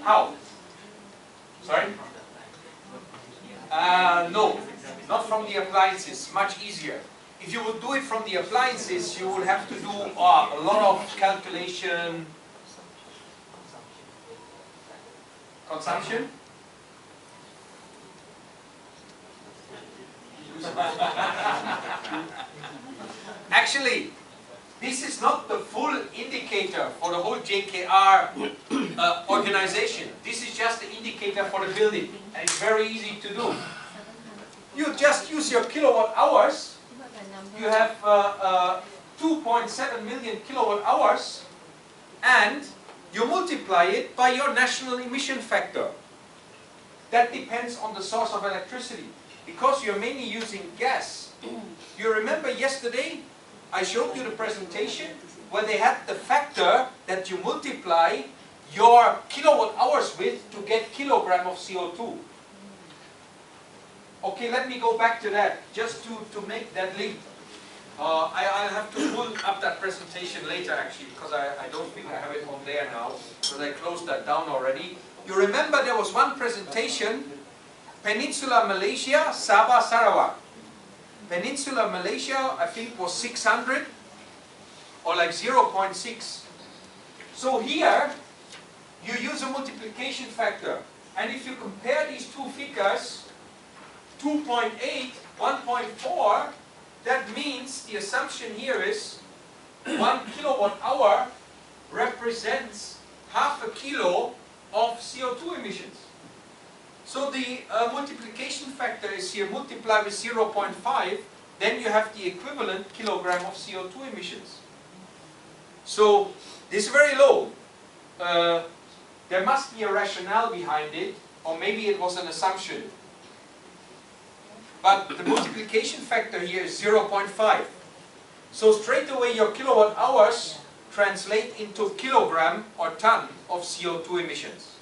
How? Sorry? No, not from the appliances, much easier. If you would do it from the appliances, you would have to do a lot of calculation. Consumption? Actually, this is not the full indicator for the whole JKR organization. This is just the indicator for the building, and it's very easy to do. You just use your kilowatt hours. You have 2.7 million kilowatt hours, and you multiply it by your national emission factor. That depends on the source of electricity, because you're mainly using gas. You remember yesterday I showed you the presentation where they had the factor that you multiply your kilowatt hours with to get kilogram of CO2. Okay, let me go back to that, just to make that link. I'll have to pull up that presentation later actually, because I don't think I have it on there now, because I closed that down already. You remember there was one presentation, Peninsular Malaysia, Sabah, Sarawak. Peninsular Malaysia, I think, was 600, or like 0.6. So here, you use a multiplication factor. And if you compare these two figures, 2.8, 1.4, that means the assumption here is 1 kilowatt hour represents half a kilo of CO2 emissions. So the multiplication factor is here, multiply with 0.5, then you have the equivalent kilogram of CO2 emissions. So this is very low. There must be a rationale behind it, or maybe it was an assumption. But the multiplication factor here is 0.5. So straight away your kilowatt hours translate into kilogram or ton of CO2 emissions.